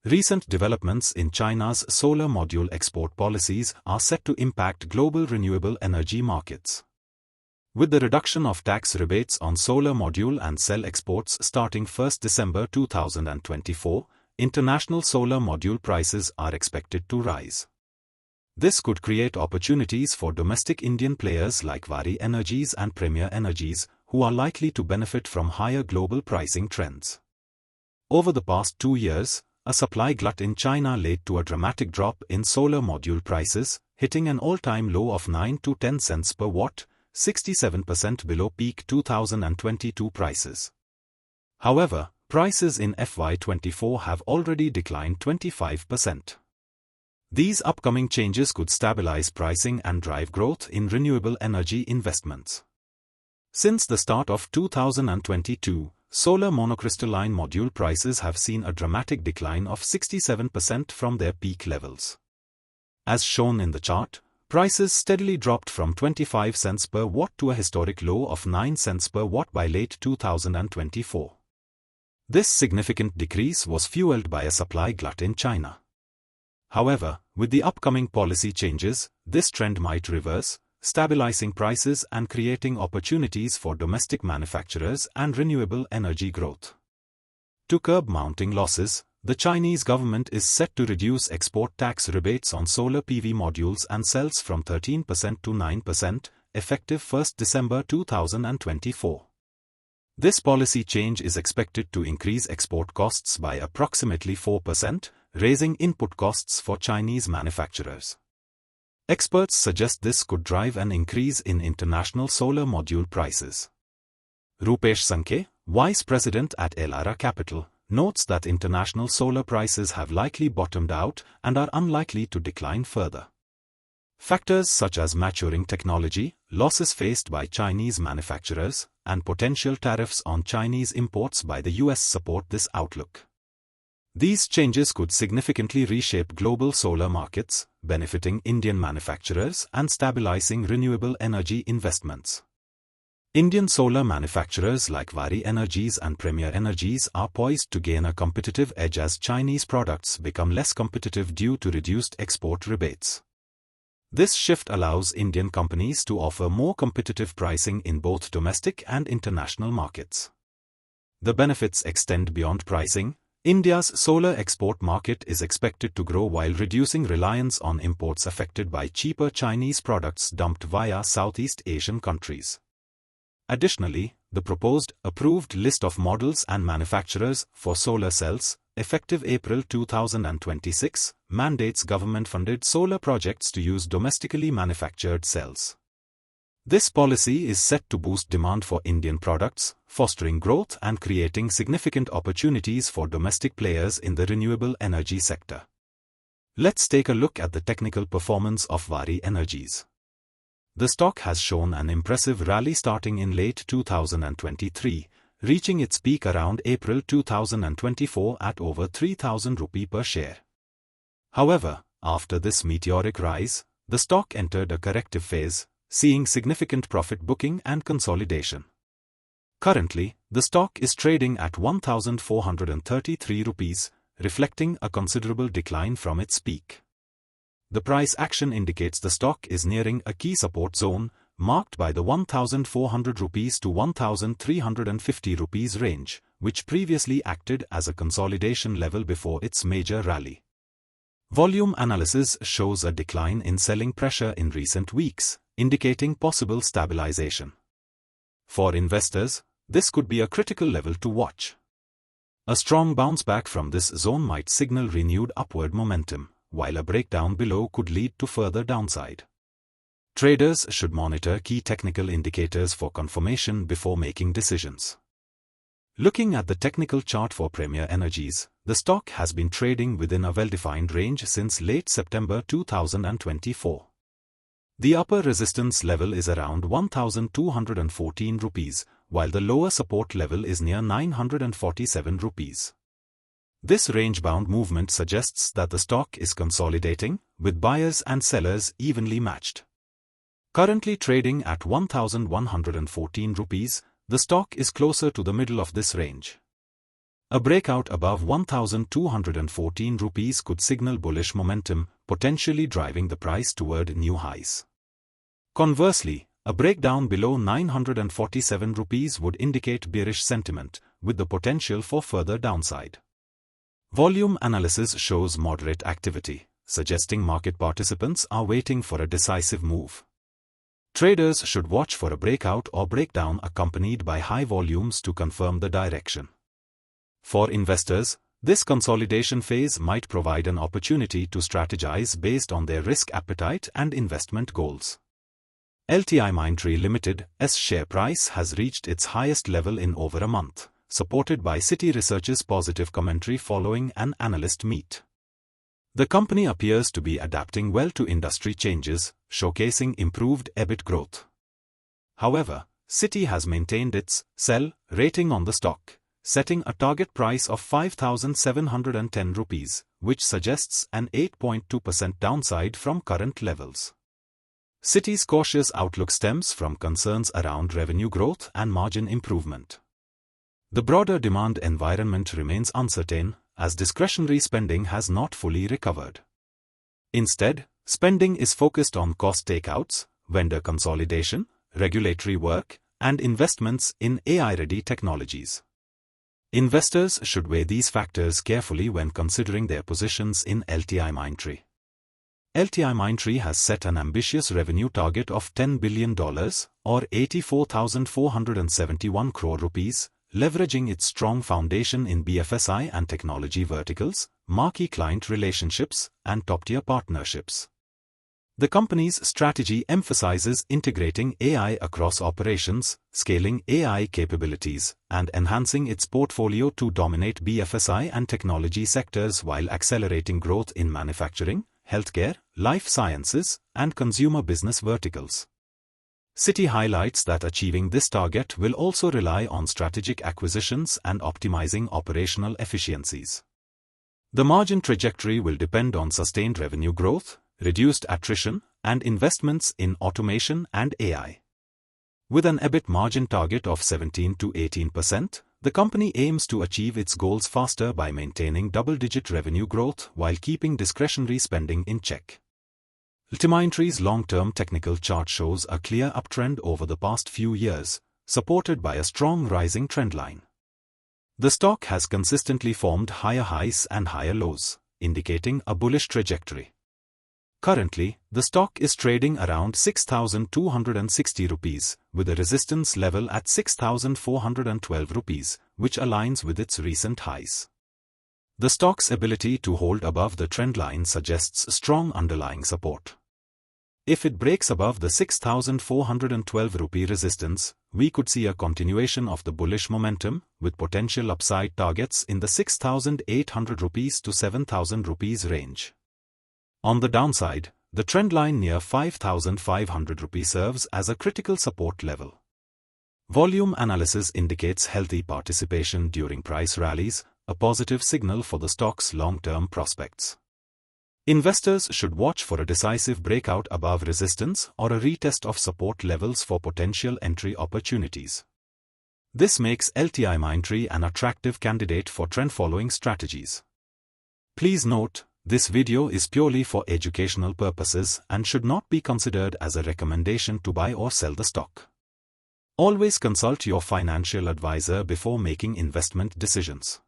Recent developments in China's solar module export policies are set to impact global renewable energy markets. With the reduction of tax rebates on solar module and cell exports starting 1 December 2024, international solar module prices are expected to rise. This could create opportunities for domestic Indian players like Waaree Energies and Premier Energies, who are likely to benefit from higher global pricing trends. Over the past 2 years, a supply glut in China led to a dramatic drop in solar module prices, hitting an all-time low of 9 to 10 cents per watt, 67% below peak 2022 prices. However, prices in FY24 have already declined 25%. These upcoming changes could stabilize pricing and drive growth in renewable energy investments. Since the start of 2022, solar monocrystalline module prices have seen a dramatic decline of 67% from their peak levels. As shown in the chart, prices steadily dropped from 25 cents per watt to a historic low of 9 cents per watt by late 2024. This significant decrease was fueled by a supply glut in China. However, with the upcoming policy changes, this trend might reverse, stabilizing prices and creating opportunities for domestic manufacturers and renewable energy growth. To curb mounting losses, the Chinese government is set to reduce export tax rebates on solar PV modules and cells from 13% to 9%, effective 1 December 2024. This policy change is expected to increase export costs by approximately 4%, raising input costs for Chinese manufacturers. Experts suggest this could drive an increase in international solar module prices. Rupesh Sankhe, Vice President at Elara Capital, notes that international solar prices have likely bottomed out and are unlikely to decline further. Factors such as maturing technology, losses faced by Chinese manufacturers, and potential tariffs on Chinese imports by the US support this outlook. These changes could significantly reshape global solar markets, benefiting Indian manufacturers and stabilizing renewable energy investments. Indian solar manufacturers like Waaree Energies and Premier Energies are poised to gain a competitive edge as Chinese products become less competitive due to reduced export rebates. This shift allows Indian companies to offer more competitive pricing in both domestic and international markets. The benefits extend beyond pricing. India's solar export market is expected to grow while reducing reliance on imports affected by cheaper Chinese products dumped via Southeast Asian countries. Additionally, the proposed approved list of models and manufacturers for solar cells, effective April 2026, mandates government-funded solar projects to use domestically manufactured cells. This policy is set to boost demand for Indian products, fostering growth and creating significant opportunities for domestic players in the renewable energy sector. Let's take a look at the technical performance of Waaree Energies. The stock has shown an impressive rally starting in late 2023, reaching its peak around April 2024 at over 3,000 rupee per share. However, after this meteoric rise, the stock entered a corrective phase, seeing significant profit booking and consolidation. Currently, the stock is trading at 1,433 rupees, reflecting a considerable decline from its peak. The price action indicates the stock is nearing a key support zone, marked by the 1,400 rupees to 1,350 rupees range, which previously acted as a consolidation level before its major rally. Volume analysis shows a decline in selling pressure in recent weeks, indicating possible stabilization. For investors, this could be a critical level to watch. A strong bounce back from this zone might signal renewed upward momentum, while a breakdown below could lead to further downside. Traders should monitor key technical indicators for confirmation before making decisions. Looking at the technical chart for Premier Energies, the stock has been trading within a well-defined range since late September 2024. The upper resistance level is around 1,214 rupees, while the lower support level is near 947 rupees. This range-bound movement suggests that the stock is consolidating, with buyers and sellers evenly matched. Currently trading at 1,114 rupees, the stock is closer to the middle of this range. A breakout above 1,214 rupees could signal bullish momentum, potentially driving the price toward new highs. Conversely, a breakdown below 947 rupees would indicate bearish sentiment, with the potential for further downside. Volume analysis shows moderate activity, suggesting market participants are waiting for a decisive move. Traders should watch for a breakout or breakdown accompanied by high volumes to confirm the direction. For investors, this consolidation phase might provide an opportunity to strategize based on their risk appetite and investment goals. LTIMindtree Limited's share price has reached its highest level in over a month, supported by Citi Research's positive commentary following an analyst meet. The company appears to be adapting well to industry changes, showcasing improved EBIT growth. However, Citi has maintained its sell rating on the stock, setting a target price of 5,710 rupees, which suggests an 8.2% downside from current levels. Citi's cautious outlook stems from concerns around revenue growth and margin improvement. The broader demand environment remains uncertain, as discretionary spending has not fully recovered. Instead, spending is focused on cost takeouts, vendor consolidation, regulatory work, and investments in AI-ready technologies. Investors should weigh these factors carefully when considering their positions in LTIMindtree. LTIMindtree has set an ambitious revenue target of $10 billion, or 84,471 crore rupees, leveraging its strong foundation in BFSI and technology verticals, marquee client relationships, and top-tier partnerships. The company's strategy emphasizes integrating AI across operations, scaling AI capabilities, and enhancing its portfolio to dominate BFSI and technology sectors while accelerating growth in manufacturing, healthcare, life sciences, and consumer business verticals. Citi highlights that achieving this target will also rely on strategic acquisitions and optimizing operational efficiencies. The margin trajectory will depend on sustained revenue growth, reduced attrition, and investments in automation and AI. With an EBIT margin target of 17 to 18%, the company aims to achieve its goals faster by maintaining double-digit revenue growth while keeping discretionary spending in check. LTIMindtree's long-term technical chart shows a clear uptrend over the past few years, supported by a strong rising trendline. The stock has consistently formed higher highs and higher lows, indicating a bullish trajectory. Currently, the stock is trading around 6,260 rupees, with a resistance level at 6,412 rupees, which aligns with its recent highs. The stock's ability to hold above the trendline suggests strong underlying support. If it breaks above the 6,412 rupee resistance, we could see a continuation of the bullish momentum, with potential upside targets in the 6,800 rupees to 7,000 rupees range. On the downside, the trendline near 5,500 rupees serves as a critical support level. Volume analysis indicates healthy participation during price rallies, a positive signal for the stock's long-term prospects. Investors should watch for a decisive breakout above resistance or a retest of support levels for potential entry opportunities. This makes LTIMindtree an attractive candidate for trend-following strategies. Please note, this video is purely for educational purposes and should not be considered as a recommendation to buy or sell the stock. Always consult your financial advisor before making investment decisions.